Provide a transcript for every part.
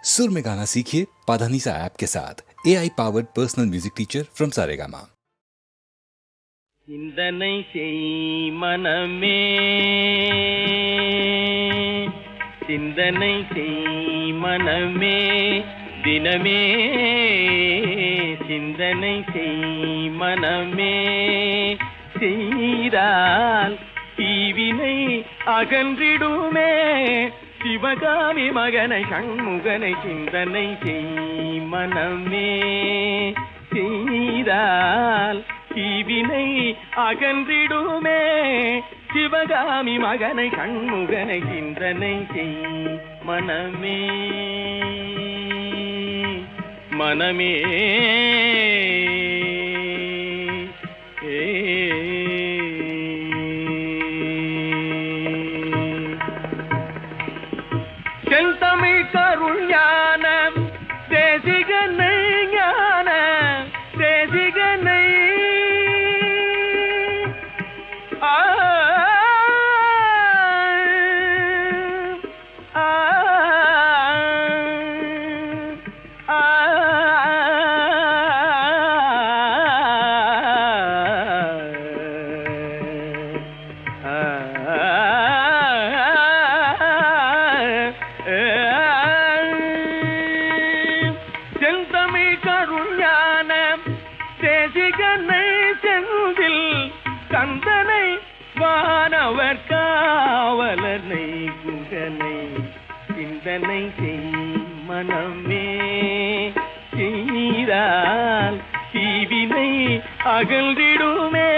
सुर में गाना सीखिए पाधानीसा ऐप के साथ। AI powered personal music teacher from Saregama. சிந்தனை செய் மனமே, சிந்தனை செய் மனமே, தினமே சிந்தனை செய் மனமே, செய்தால் தீவினை அகன்றிடுமே, சிவகாமி மகனை சண்முகனை சிந்தனை செய் மனமே, செய்தால் தீவினை அகன்றிடுமே, சிவகாமி மகனை சண்முகனை சிந்தனை செய் மனமே, மனமே செந்தமிழ் கருள் ஞான தேசிகனை, ஞான தேசிகனை, செந்தமிழ் கருள் ஞான தேசிகனை, செந்தில் கந்தனை, வானவர் காவலனை, குகனை சிந்தனை செய் மனமே, செய்தால் தீவினை அகன்றிடுமே,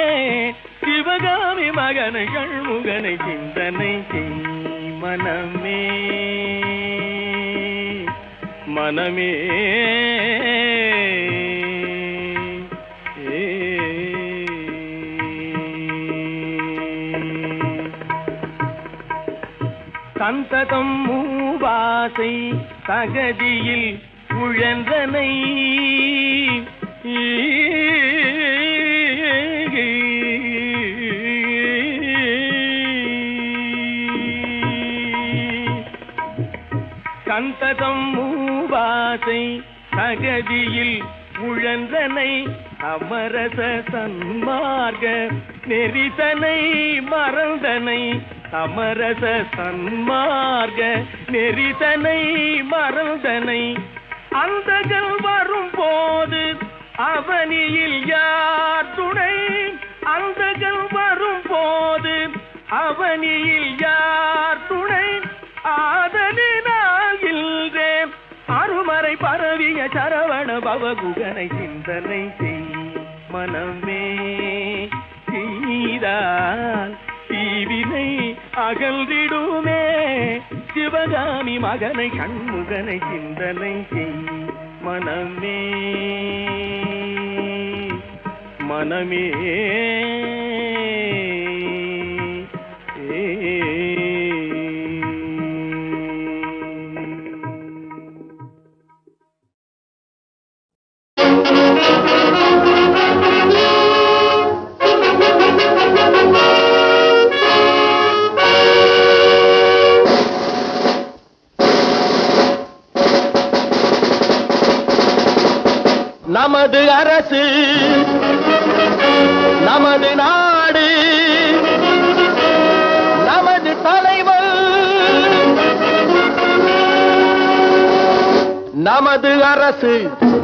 சிவகாமி மகனை சண்முகனை சிந்தனை செய் மனமே, மனமே சந்ததம் மூவாசை தகதியில் உழன்றனை, சந்ததம் மூவாசை தகதியில் உழன்றனை, அமரச சன்மார்க்க நெறிதனை மறந்தனை, அமரச சன்மார்க்க நெறிதனை மறந்தனை, அந்தகள் வரும் போது அவனியில் யார் துணை, அந்தகள் வரும் போது அவனியில் யார் துணை, ஆதலினால் இல்றே அருமறை பரவிய சரவண பவகுகனை சிந்தனை செய் மனமே, செய்தால் தீவினை அகன்றிடுமே, சிவகாமி மகனை சண்முகனை சிந்தனை செய் மனமே, மனமே நமது அரசு, நமது நாடு, நமது தலைவர், நமது அரசு,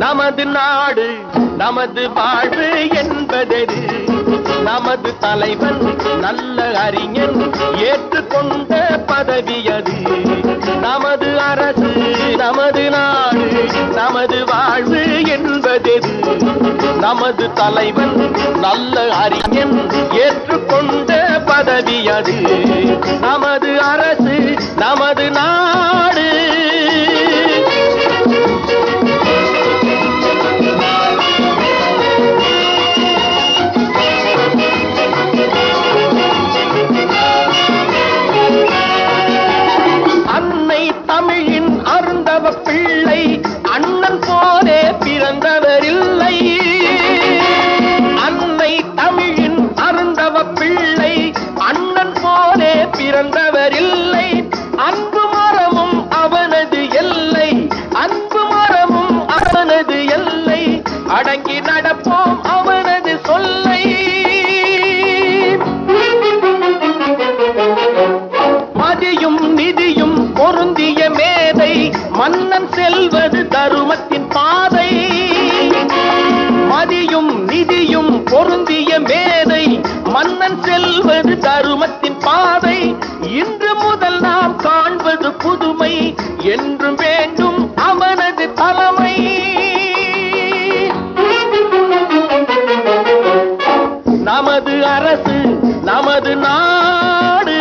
நமது நாடு, நமது வாழ்வு என்பதெது, நமது தலைவன் நல்ல அறிஞன் ஏற்றுக்கொண்ட பதவியது, நமது அரசு, நமது நாடு, நமது வாழ்வு என்பதெது, நமது தலைவன் நல்ல அறிஞன் ஏற்றுக்கொண்ட பதவியது, நமது அரசு, நமது நாடு. அன்னை தமிழின் அருந்தவ பிள்ளை அண்ணன் போலே பிறந்தவரில்லை, அன்னை தமிழின் அருந்தவ பிள்ளை அண்ணன் போலே பிறந்தவரில்லை, அன்பு மரமும் அவனது எல்லை, அடங்கி நடப்போம் அவனது சொல்லை. மதியும் நிதியும் பொருந்திய மேதை மன்னன் செல்வது தருமத்தின் பாதை. மதியும் நிதியும் பொருந்திய மேதை மன்னன் செல்வது தருமத்தின் பாதை. இன்று முதல் நாம் காண்பது புதுமை, என்றும் வேண்டும் அவனது தலைமை. நமது அரசு நமது நாடு,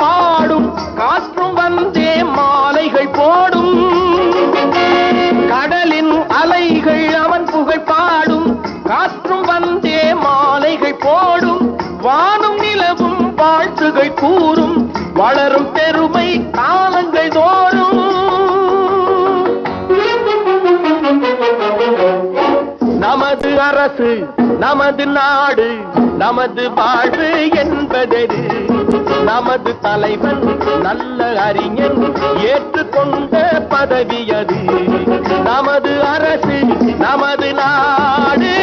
பாடும் காற்றும் வந்தே மாலைகள் போடும். கடலின் அலைகள் அவன் புகை பாடும், காற்றும் வந்தே மாலைகள் போடும். வானும் நிலவும் வாழ்த்துகள் கூறும், வளரும் பெருமை காலங்கள் தோறும். நமது அரசு நமது நாடு, நமது வாழ்வு என்பதெது. நமது தலைவன் நல்ல அறிஞன் ஏற்றுக்கொண்ட பதவி அது. நமது அரசு நமது நாடு.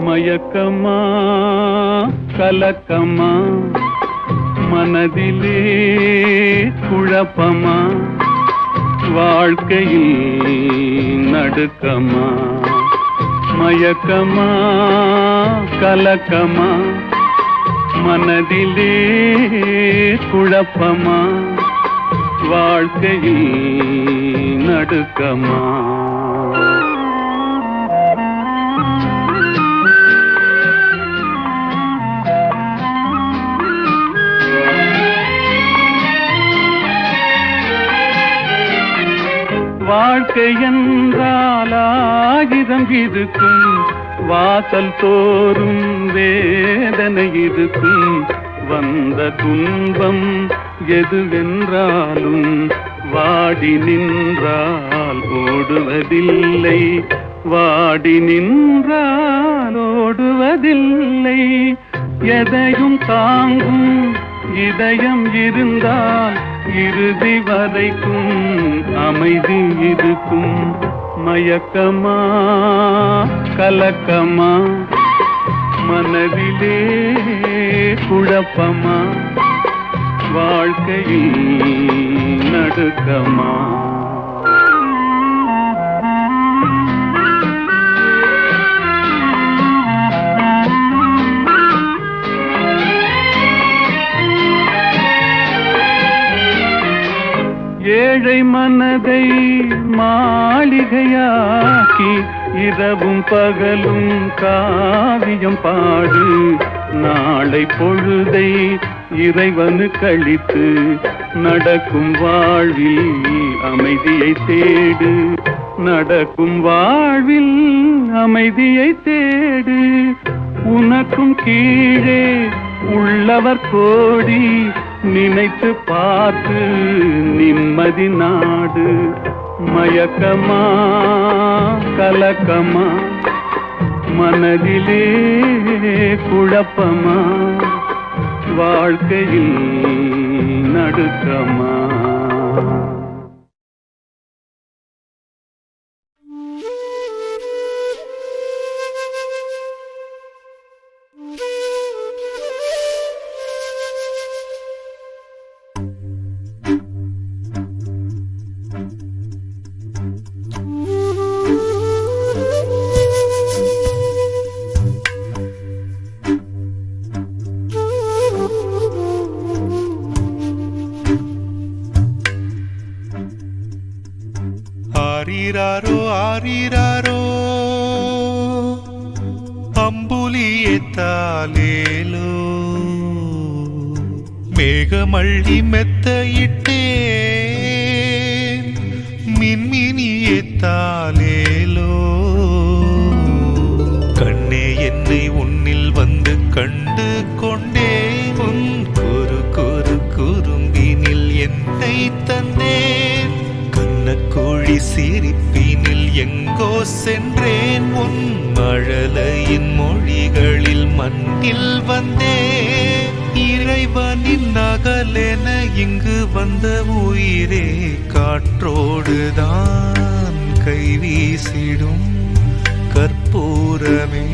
மயக்கமா கலக்கமா மனதிலே குழப்பமா வாழ்க்கையில் நடுக்கமா. மயக்கமா கலக்கமா மனதிலே குழப்பமா வாழ்க்கையில் நடுக்கமா. வாழ்க்கை என்றால் ஆயிரம் இருக்கும், வாசல் தோறும் வேதனை இருக்கும். வந்த துன்பம் எதுவென்றாலும் வாடி நின்றால் ஓடுவதில்லை, வாடி நின்றால் ஓடுவதில்லை. எதையும் தாங்கும் இதயம் இருந்தால் இறுதி வரைக்கும் அமைதி இருக்கும். மயக்கமா கலக்கமா மனதிலே குழப்பமா வாழ்க்கையில் நடுக்கமா. ஏழை மனதை மாளிகையாக்கி இரவும் பகலும் காவியம் பாடு. நாளை பொழுதை இறைவனு கழித்து நடக்கும் வாழ்வில் அமைதியை தேடு, நடக்கும் வாழ்வில் அமைதியை தேடு. உனக்கும் கீழே உள்ளவர் கோடி, நினைத்து பார்த்து நிம்மதி நாடு. மயக்கமா கலக்கமா மனதிலே குழப்பமா வாழ்க்கையில் நடுக்கமா. ஆரிராரோ ஆரிராரோ அம்புலியத்தாலேலோ மேகமள்ளி மெத்தையிட்டேன் மின்மினியத்தாலேலோ கண்ணே என்னை உன்னில் வந்து கண்டு கொண்டேன் உன் குறு குறு குறும்பினில் என்னை தந்தேன் கண்ணக்கோழி சிரிப்பினில் எங்கோ சென்றேன் உன் மழலையின் மொழிகளில் மண்ணில் வந்தேன் இறைவனின் நகலென இங்கு வந்த உயிரே காற்றோடுதான் கைவீசிடும் கற்பூரமே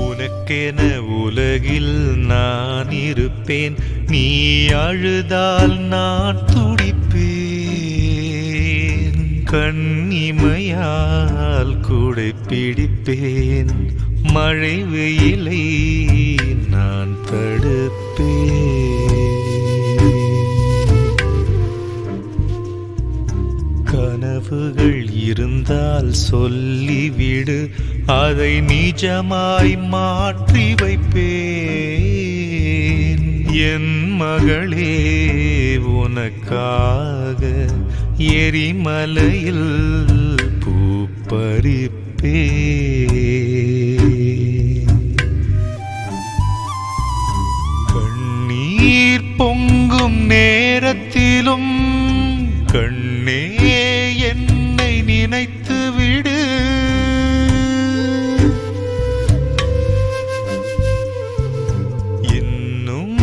உனக்கென உலகில் நான் இருப்பேன் நீ அழுதால் நான் துடிப்பேன் கண்ணிமையால் கூடை பிடிப்பேன் மழை வெயிலை நான் தடுப்பேன் கனவுகள் இருந்தால் சொல்லிவிடு அதை நிஜமாய் மாற்றி வைப்பேன் என் மகளே உனக்காக எரிமலையில் பூப்பறிப்பேன் கண்ணீர் பொங்கும் நேரத்திலும் கண்ணே என்னை நினைத்து விடு இன்னும்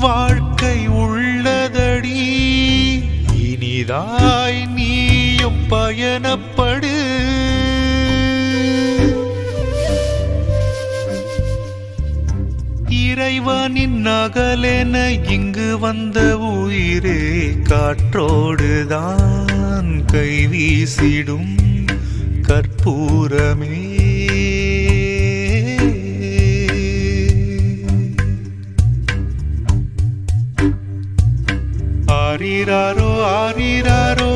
வாழ்க்கை உள்ளதடி இனிதாய் நீயும் பயணப்படு இறைவனின் நகலென இங்கு வந்த உயிரே காற்றோடுதான் கைவீசிடும் கற்பூரமே ஆரிராரோ ஆரிராரோ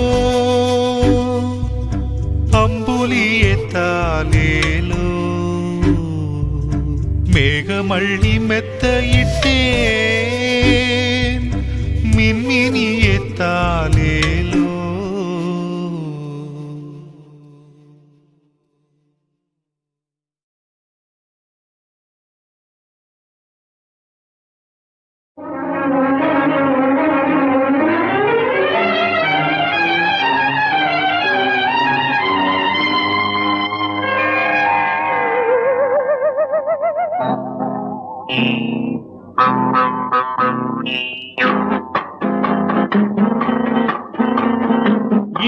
அம்புலியத்தாலேலோ மேகமள்ளி மெத்தையிட்டேன் மின்மினியத்தாலேலோ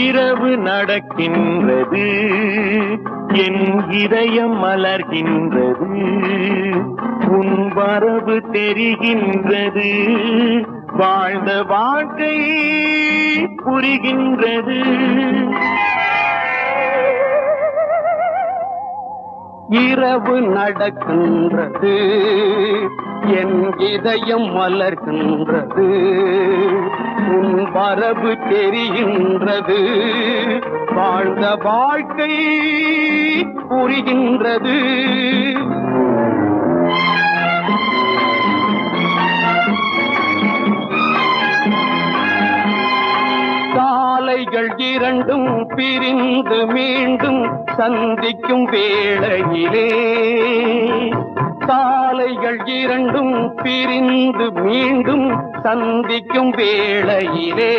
இரவு நடக்கின்றது என் இதயம் மலர்கின்றது உன் வரவு தெரிகின்றது வாழ்ந்த வாழ்க்கை புரிகின்றது இரவு நடக்கின்றது என் இதயம் மலர்கின்றது உன் வரவு தெரிகின்றது வாழ்ந்த வாழ்க்கை புரிகின்றது சாலைகள் இரண்டும் பிரிந்து மீண்டும் சந்திக்கும் வேளையிலே சாலைகள் இரண்டும் பிரிந்து மீண்டும் சந்திக்கும் வேளையிலே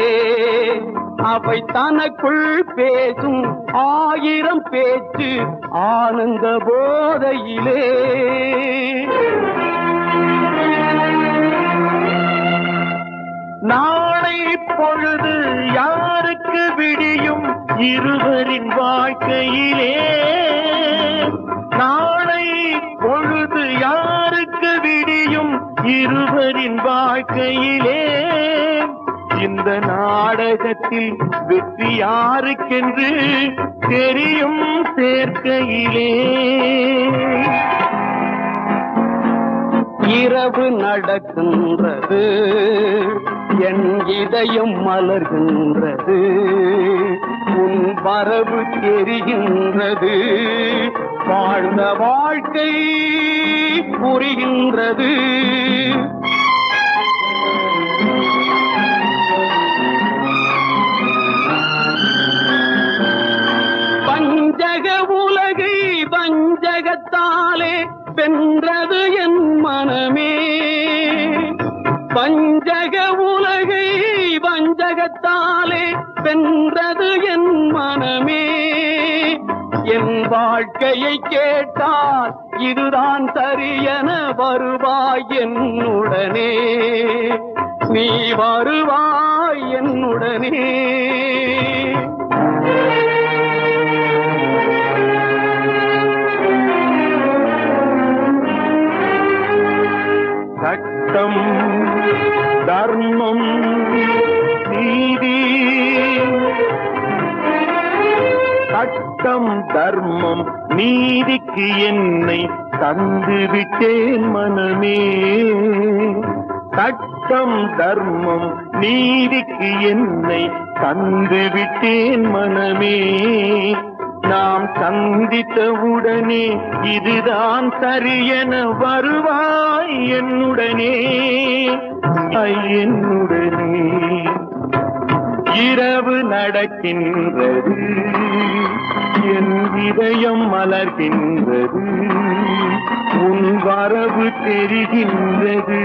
அவை தனக்குள் பேசும் ஆயிரம் பேச்சு ஆனந்த போதையிலே நாளை பொழுது யாருக்கு யாருக்கு விடியும் இருவரின் வாழ்க்கையிலே? நாளை பொழுது யாருக்கு விடியும் இருவரின் வாழ்க்கையிலே? இந்த நாடகத்தில் வெற்றி யாருக்கென்று தெரியும் சேர்க்கையிலே. இரவு நடக்கின்றது, என் இதயம் மலர்கின்றது, உன் வரவு தெரிகின்றது, வாழ்ந்த வாழ்க்கை புரிகின்றது. பஞ்சக உலகை வஞ்சகத்தாலே வென்றது என் மனமே. பஞ்சக உலகை வஞ்சகத்தாலே வென்றது என் மனமே. என் வாழ்க்கையை கேட்டால் இதுதான் சரியென வருவாய் என்னுடனே, நீ வருவாய் என்னுடனே. சட்டம் தர்மம் நீதி, சட்டம் தர்மம் நீதிக்கு என்னை தந்து விட்டேன் மனமே. சட்டம் தர்மம் நீதிக்கு என்னை தந்து விட்டேன் மனமே. நாம் சந்தித்தவுடனே இதுதான் சரியென வருவாய் என்னுடனே, என்னுடனே. இரவு நடக்கின்றது, என் இதயம் மலர்கின்றது, உன் வரவு தெரிகின்றது,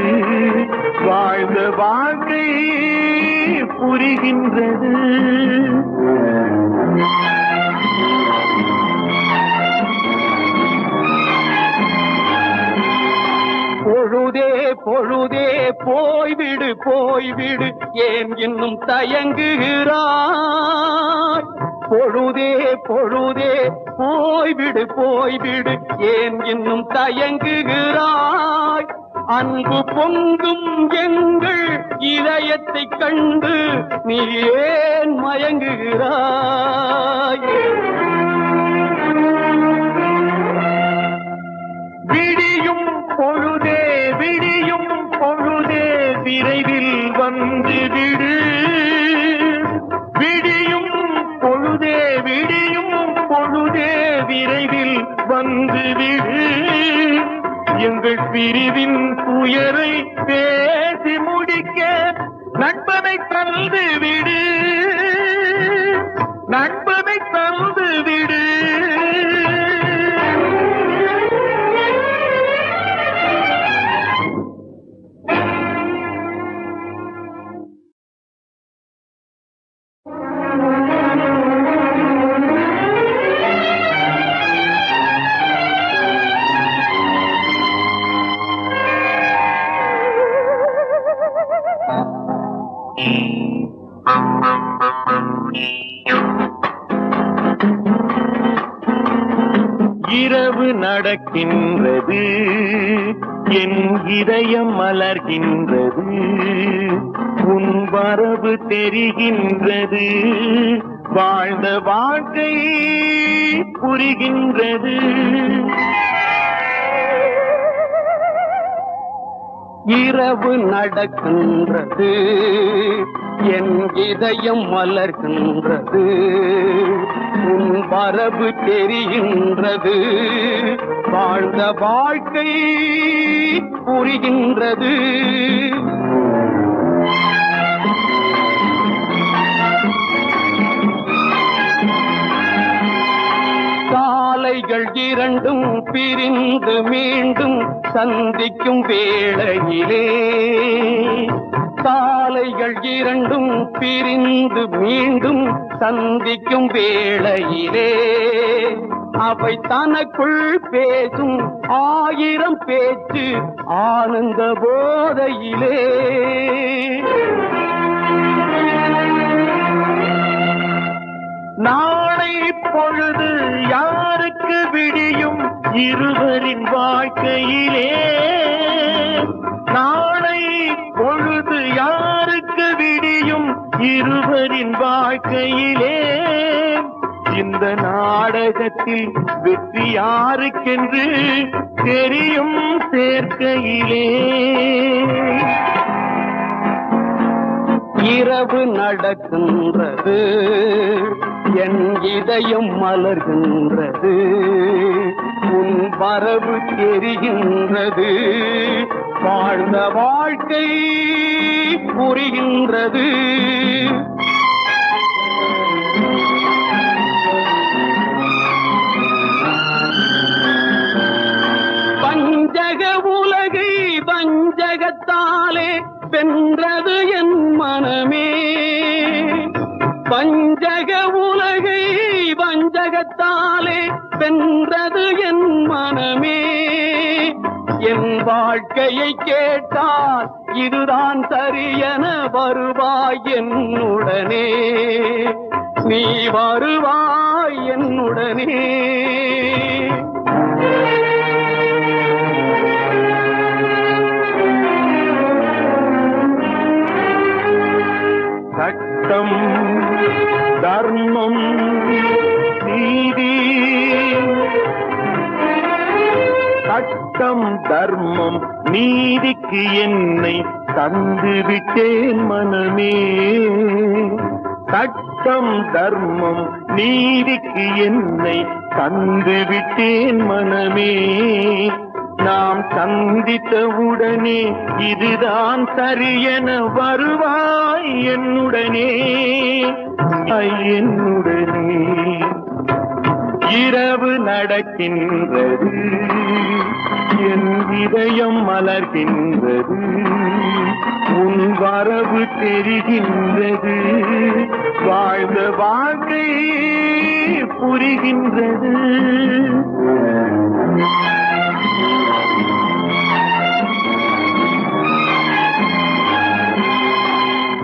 வாழ்ந்த வாழ்க்கை புரிகின்றது. பொழுதே பொழுதே போய்விடு போய்விடு, ஏன் இன்னும் தயங்குகிறாய்? பொழுதே பொழுதே போய்விடு போய்விடு, ஏன் இன்னும் தயங்குகிறாய்? அன்பு பொங்கும் எங்கள் இதயத்தை கண்டு நீ ஏன் மயங்குகிறாய்? விடியும் பொழுதே விடியும் பொழுதே விரைவில் வந்து விடு. விடியும் பொழுதே விடியும் பொழுதே விரைவில் வந்து விடு. எங்கள் பிரிவின் துயரை பேசி முடிக்க நண்பனை தந்து விடு, நண்பனை தந்து விடு. இரவு நடக்கின்றது, என் இதயம் மலர்கின்றது, உன் வரவு தெரிகின்றது, வாழ்ந்த வாழ்க்கை புரிகின்றது. இரவு நடக்கின்றது, என் இதயம் மலர்கின்றது, உன் வரவு தெரிகின்றது, வாழ்ந்த வாழ்க்கை புரிகின்றது. காலைகள் இரண்டும் பிரிந்து மீண்டும் சந்திக்கும் வேளையிலே, காலைகள் இரண்டும் பிரிந்து மீண்டும் சந்திக்கும் வேளையிலே, அவை தனக்குள் பேசும் ஆயிரம் பேச்சு ஆனந்த போதையிலே. இருவரின் வாழ்க்கையிலே நாளை பொழுது யாருக்கு விடியும் இருவரின் வாழ்க்கையிலே இந்த நாடகத்தில் வெற்றி யாருக்கென்று தெரியும் சேர்க்கையிலே இரவு நடக்கின்றது என் இதயம் மலர்கின்றது உன் வரவு தெரிகின்றது வாழ்ந்த வாழ்க்கை புரிகின்றது பஞ்சக உலகை வஞ்சகத்தாலே வென்றது என் மனமே பஞ்சக உலகை வஞ்சகத்தாலே வென்றது என் மனமே என் வாழ்க்கையை கேட்டால் இதுதான் சரியென வருவாய் என்னுடனே நீ வருவாய் என்னுடனே சட்டம் தர்மம் நீதி சட்டம் தர்மம் நீதிக்கு என்னை தந்து விட்டேன் மனமே சட்டம் தர்மம் நீதிக்கு என்னை தந்து விட்டேன் மனமே நாம் சந்தித்தவுடனே இதுதான் சரியென வருவாய் என்னுடனே என்னுடனே இரவு நடக்கின்றது என் இதயம் மலர்கின்றது உன் வரவு தெரிகின்றது வாழ்ந்த வாழ்க்கை புரிகின்றது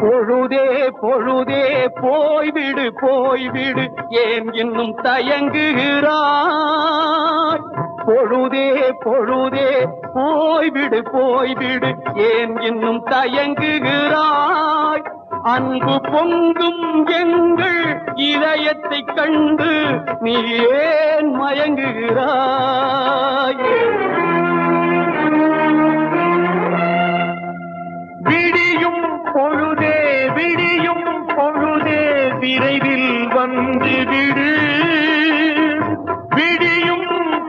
பொழுதே பொழுதே போய்விடு போய்விடு ஏன் இன்னும் தயங்குகிறாய் பொழுதே பொழுதே போய்விடு போய்விடு ஏன் இன்னும் தயங்குகிறாய் அன்பு பொங்கும் எங்கள் இதயத்தை கண்டு நீ ஏன் மயங்குகிறாய் விடியும் பொழுதே விடியும் பொழுதே விரைவில் வந்து விடு விடியும்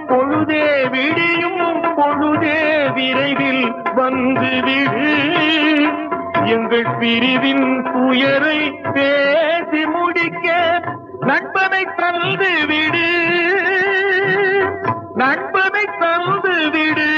பொழுதே விடியும் பொழுதே விரைவில் வந்து விடு எங்கள் பிரிவின் துயரை பேசி முடிக்க நண்பனை தந்து விடு நண்பனை தந்து விடு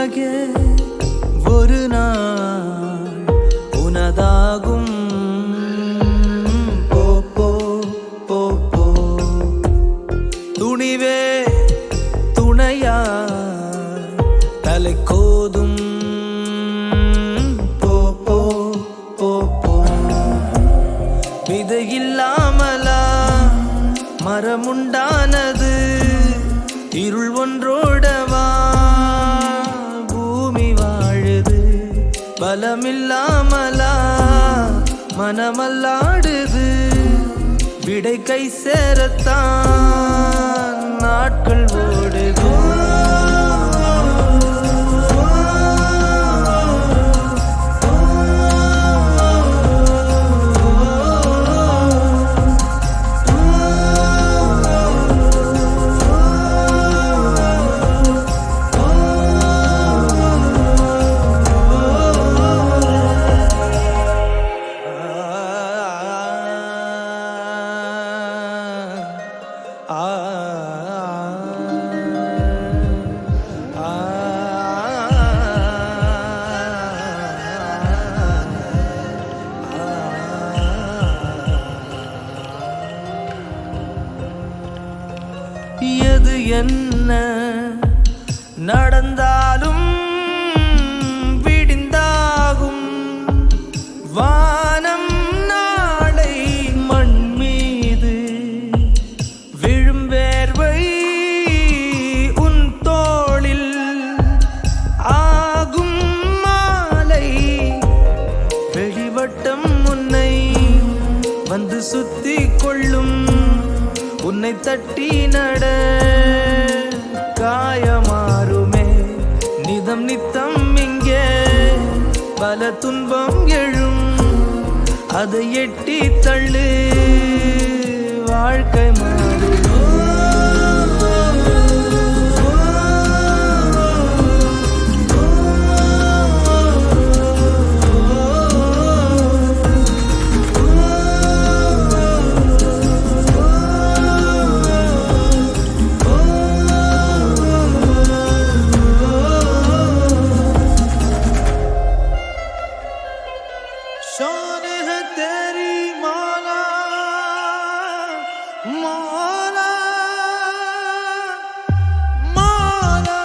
உலகே ஒரு நாள் உனதாகும். போ போ போ போ துணிவே துணையா தலை கோதும். போ போ போ போ விதை இல்லாமலா மரமுண்டானது? இருள் ஒன்றோடவா பூமி வாழுது? பலமில்லாமலா மனமல்லாடுது? விடை கை சேரத்தான் நாட்கள் ஓடுது. எது என்ன நடந்தாலும் விடிந்தாகும். வானம் நாளை மண் மீது விழும் வேர்வை உன் தோளில் ஆகும். மாலை வெளிவட்டம் உன்னை வந்து சுத்தி கொள்ளும். உன்னை தட்டி நட காயமாறுமே நிதம் நித்தம். இங்கே பல துன்பம் எழும், அதை எட்டி தள்ளு வாழ்க்கை மாறும். शान है तेरी मौला मौला मौला,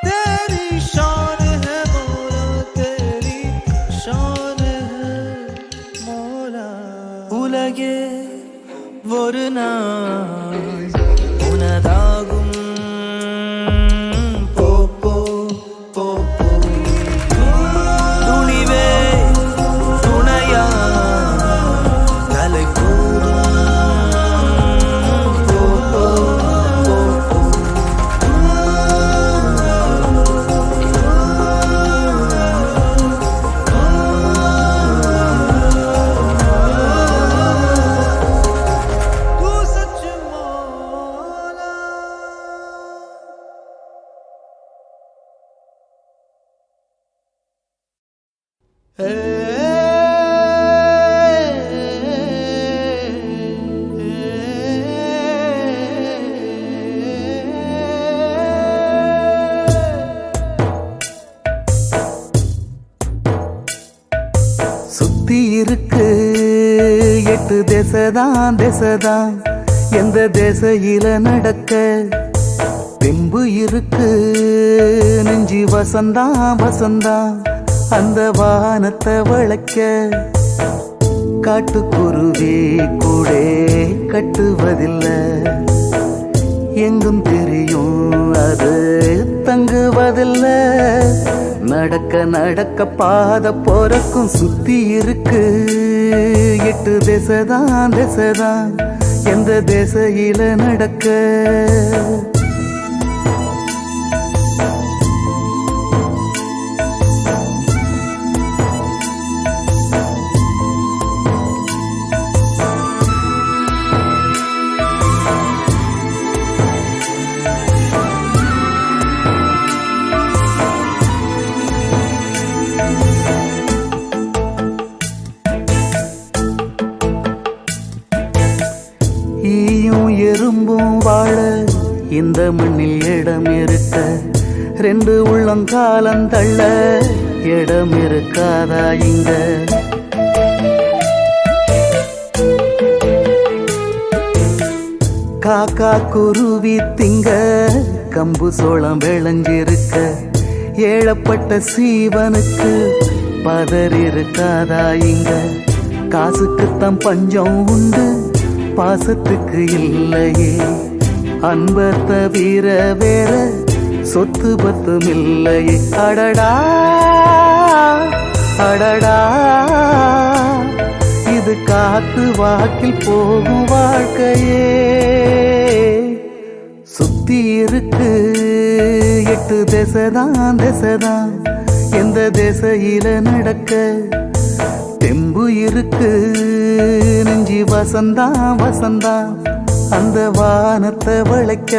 तेरी शान है मौला, तेरी शान है मौला. உலகே ஒரு நாள் உனதாகும். போ போ போ போ துணிவே துணையா தலை கோதும். போ போ போ போ तू सच मौला. சுத்தி இருக்கு 8 திசைதான் திசைதான். எந்த திசையில நடக்க தெம்பு இருக்கு நெஞ்சி வசந்தான் வசந்தான். அந்த வானத்தை வளைக்க காட்டுக்குருவி கூடே கட்டுவதில்லை. எங்கும் தெரியும் அது தங்குவதில்லை. நடக்க நடக்க பாத போறக்கும் சுத்தி இருக்கு 8 திசைதான் திசைதான். எந்த திசையில நடக்க எறும்பும் வாழ இந்த மண்ணில் இடம் இருக்க ரெண்டு உள்ளங்காலந்தள்ள இடம் இருக்காதா இங்க காக்கா குருவி திங்க கம்பு சோளம் விளைஞ்சிருக்க ஏழப்பட்ட சீவனுக்கு பதர் இருக்காதா இங்க காசுக்குத்தான் பஞ்சம் உண்டு பாசத்துக்கு இல்லையே அன்ப தவிர வேற சொத்து பத்தும் இல்லையே அடடா அடடா இது காத்து வாக்கில் போகும் வாழ்க்கையே சுத்தி இருக்கு 8 திசைதான் எந்த திசையில நடக்க தெம்பு இருக்கு நெஞ்சி வசந்தா அந்த வானத்தை வளைக்க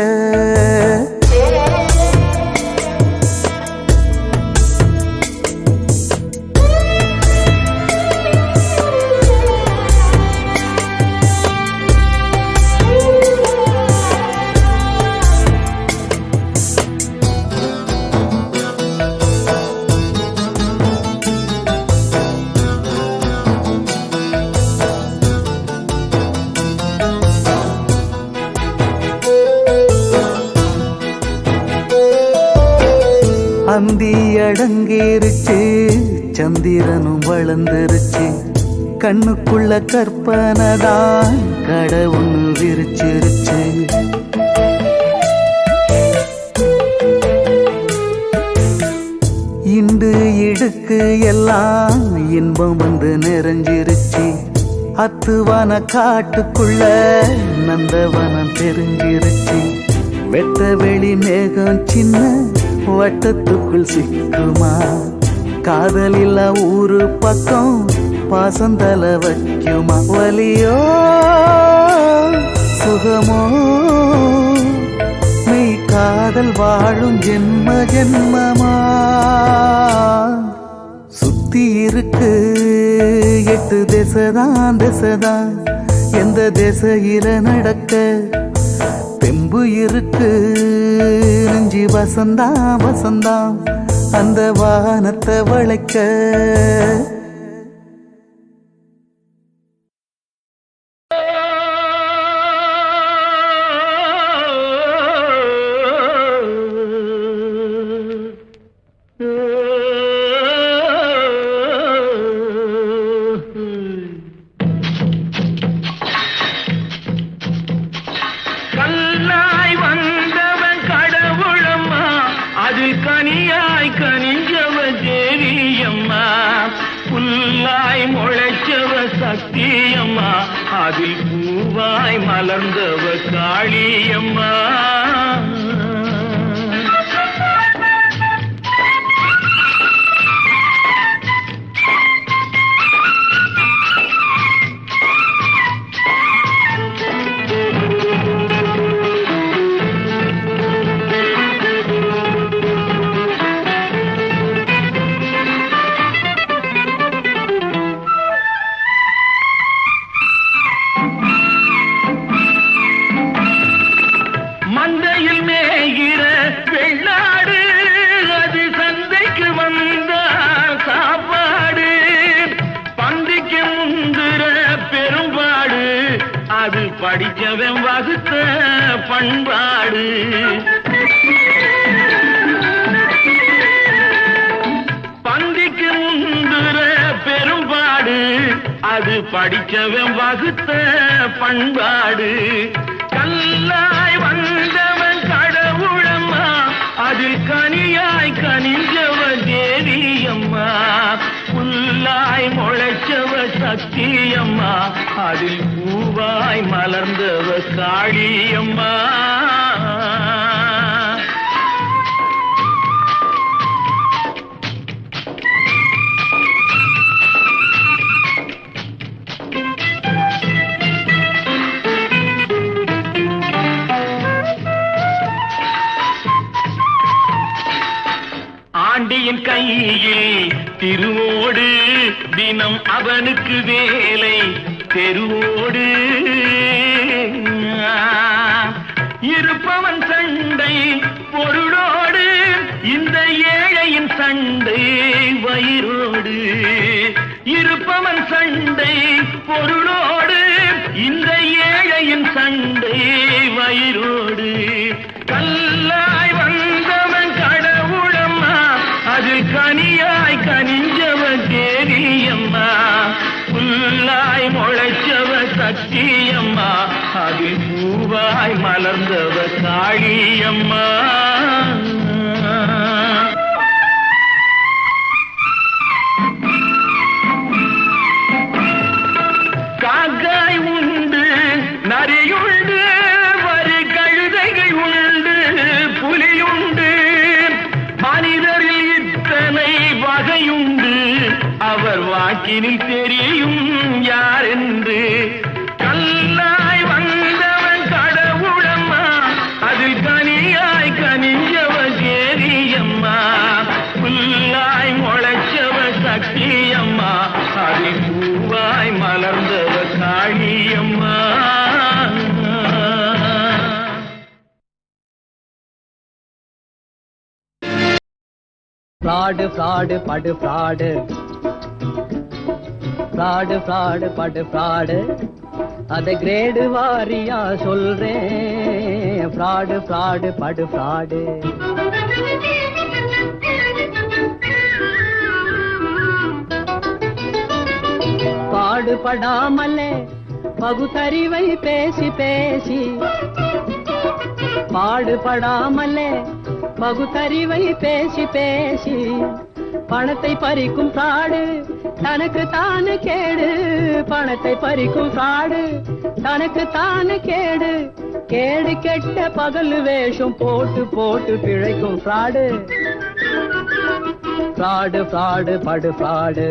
அந்தி அடங்கிருச்சு சந்திரனும் வளர்ந்துருச்சு கண்ணுக்குள்ள கற்பனைதான் கடை ஒண்ணு விரிச்சிருச்சு இண்டு இடுக்கு எல்லாம் இன்பம் வந்து நிறைஞ்சிருச்சு அத்துவன காட்டுக்குள்ள நந்தவனம் தெரிஞ்சிருச்சு வெட்ட வெளி மேகம் சின்ன வட்டத்துக்குள் சிக்குமா காதல் இல்ல ஊரு பக்கம் பாசந்தல வைக்குமா வலியோ சுகமோ மெய் காதல் வாழும் ஜென்ம ஜென்மமா சுத்தி இருக்கு 8 திசைதான் எந்த திசையில நடக்க தெம்பு இருக்கு நெஞ்சி வசந்தா அந்த வானத்தை வளைக்க கல்லாய் வந்தவன் கடவுளம்மா அதில் கனியாய் கனிஞ்சவ தேவியம்மா புல்லாய் முளைச்சவ சக்தியம்மா அதில் பூவாய் மலர்ந்தவ காளியம்மா மந்தையில் மேகிற வெள்ளாடு அது சந்தைக்கு வந்த சாப்பாடு பந்திக்கு முந்துற பெரும்பாடு அது படிச்சவன் வகுத்த பண்பாடு பந்திக்கு முந்துற பெரும்பாடு அது படிச்சவன் வகுத்த பண்பாடு கல்லாய் வந்தவன் கடவுளம்மா அதில் கனியாய் கனிஞ்சவ தேவியம்மா புல்லாய் முளைச்சவ சக்தியம்மா அதில் பூவாய் மலர்ந்தவ காளியம்மா ஆண்டியின் கையில் திருவோடு தினம் அவனுக்கு வேலை தெருவோடு இருப்பவன் சண்டை சண்டை வயிறோடு, இருப்பவன் சண்டை பொருளோடு, இந்த ஏழையின் சண்டை வயிறோடு. கல்லாய் வந்தவன் கடவுளம்மா, அதில் கனியாய் கனிஞ்சவன் தேவியம்மா. புல்லாய் முளைச்சவ சக்தியம்மா, அதில் பூவாய் மலர்ந்தவ காளியம்மா. காக்காய் உண்டு, நரியுண்டு, வரி கழுதைகள் உண்டு, புலியுண்டு, மனிதரில் இத்தனை வகையுண்டு, அவர் வாக்கினில் தெரியும் யார் என்று. கல்லாய் வந்தவன் கடவுளம்மா, அதில் கனியாய் கனிஞ்சவ தேவியம்மா. புல்லாய் முளைச்சவ சக்தியம்மா, அதில் பூவாய் மலர்ந்தவ காளியம்மா. ஃப்ராடு ஃப்ராடு படு ஃப்ராடு, ஃப்ராடு ஃப்ராடு படு ஃப்ராடு, அதை கிரேடு வாரியா சொல்றேன். ஃப்ராடு ஃப்ராடு படு ஃப்ராடு. பாடுபடாமலே பகுத்தறிவை பேசி பேசி, பாடுபடாமலே பகுத்தறிவை பேசி பேசி, பணத்தை பறிக்கும் ஃப்ராடு தனக்கு தானே கேடு. பணத்தை பறிக்கும் ஃப்ராடு தனக்கு தானே கேடு. கேடு கெட்ட பகல் வேஷம் போட்டு போட்டு பிழைக்கும் ஃப்ராடு. ஃப்ராடு ஃப்ராடு படு ஃப்ராடு,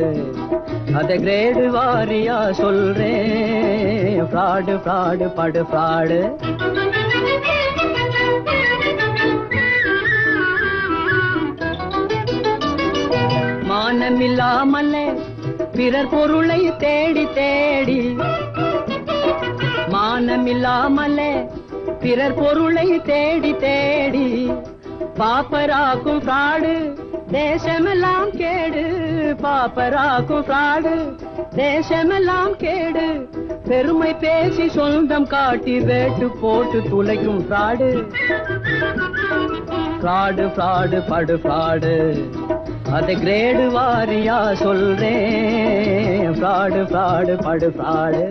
அதை கிரேடு வாரியா சொல்றேன். ஃப்ராடு ஃப்ராடு படு ஃப்ராடு. மானமில்லாமலே பிறர் பொருளை தேடி தேடி, மானமில்லாமலே பிறர் பொருளை தேடி தேடி, பாப்பராக்கும் ஃப்ராடு தேசமெல்லாம் கேடு. பாப்பராக்கும் ஃப்ராடு தேசமெல்லாம் கேடு. பெருமை பேசி சொந்தம் காட்டி வேட்டு போட்டு துளைக்கும் ஃப்ராடு. ஃப்ராடு ஃப்ராடு படு ஃப்ராடு, அதை கிரேடு வாரியா சொல்றேன். ஃப்ராடு ஃப்ராடு படு ஃப்ராடு.